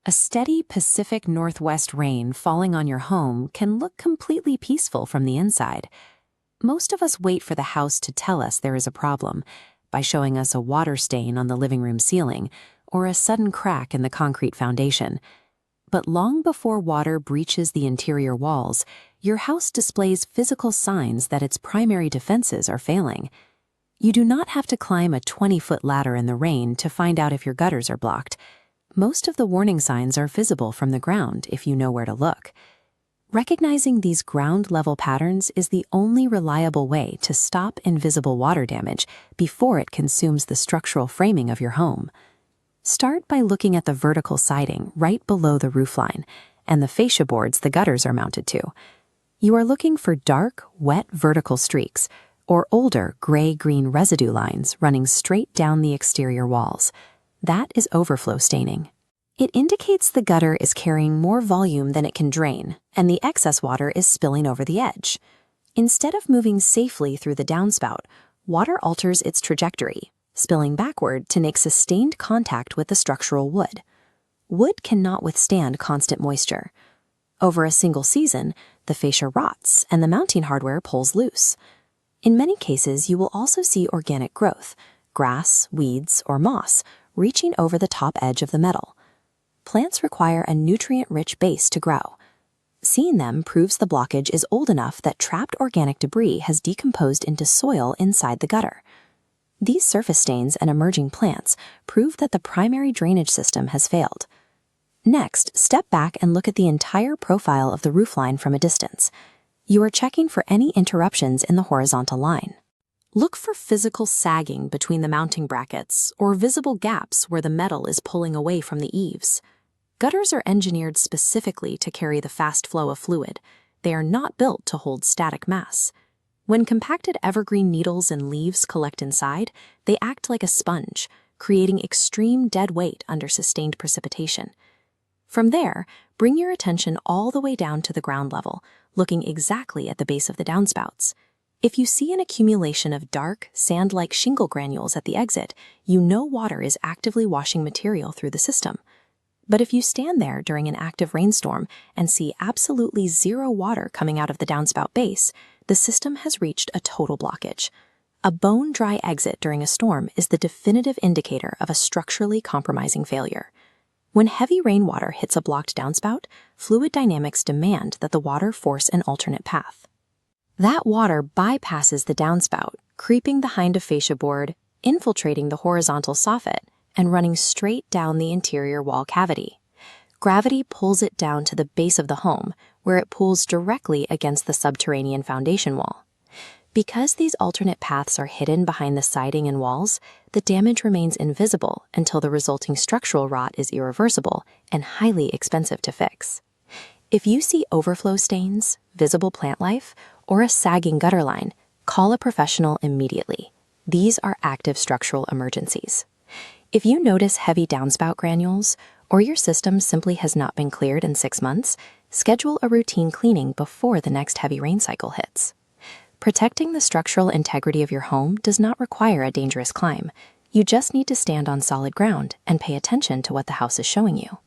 A steady Pacific Northwest rain falling on your home can look completely peaceful from the inside. Most of us wait for the house to tell us there is a problem by showing us a water stain on the living room ceiling or a sudden crack in the concrete foundation. But long before water breaches the interior walls, your house displays physical signs that its primary defenses are failing. You do not have to climb a 20-foot ladder in the rain to find out if your gutters are blocked. Most of the warning signs are visible from the ground if you know where to look. Recognizing these ground-level patterns is the only reliable way to stop invisible water damage before it consumes the structural framing of your home. Start by looking at the vertical siding right below the roofline and the fascia boards the gutters are mounted to. You are looking for dark, wet vertical streaks or older gray-green residue lines running straight down the exterior walls. That is overflow staining. It indicates the gutter is carrying more volume than it can drain, and the excess water is spilling over the edge. Instead of moving safely through the downspout, water alters its trajectory, spilling backward to make sustained contact with the structural wood. Wood cannot withstand constant moisture. Over a single season, the fascia rots and the mounting hardware pulls loose. In many cases, you will also see organic growth, grass, weeds, or moss, reaching over the top edge of the metal. Plants require a nutrient-rich base to grow. Seeing them proves the blockage is old enough that trapped organic debris has decomposed into soil inside the gutter. These surface stains and emerging plants prove that the primary drainage system has failed. Next, step back and look at the entire profile of the roofline from a distance. You are checking for any interruptions in the horizontal line. Look for physical sagging between the mounting brackets or visible gaps where the metal is pulling away from the eaves. Gutters are engineered specifically to carry the fast flow of fluid. They are not built to hold static mass. When compacted evergreen needles and leaves collect inside, they act like a sponge, creating extreme dead weight under sustained precipitation. From there, bring your attention all the way down to the ground level, looking exactly at the base of the downspouts. If you see an accumulation of dark, sand-like shingle granules at the exit, you know water is actively washing material through the system. But if you stand there during an active rainstorm and see absolutely zero water coming out of the downspout base, the system has reached a total blockage. A bone-dry exit during a storm is the definitive indicator of a structurally compromising failure. When heavy rainwater hits a blocked downspout, fluid dynamics demand that the water force an alternate path. That water bypasses the downspout, creeping behind a fascia board, infiltrating the horizontal soffit, and running straight down the interior wall cavity. Gravity pulls it down to the base of the home, where it pulls directly against the subterranean foundation wall. Because these alternate paths are hidden behind the siding and walls, the damage remains invisible until the resulting structural rot is irreversible and highly expensive to fix. If you see overflow stains, visible plant life, or a sagging gutter line, call a professional immediately. These are active structural emergencies. If you notice heavy downspout granules, or your system simply has not been cleared in 6 months, schedule a routine cleaning before the next heavy rain cycle hits. Protecting the structural integrity of your home does not require a dangerous climb. You just need to stand on solid ground and pay attention to what the house is showing you.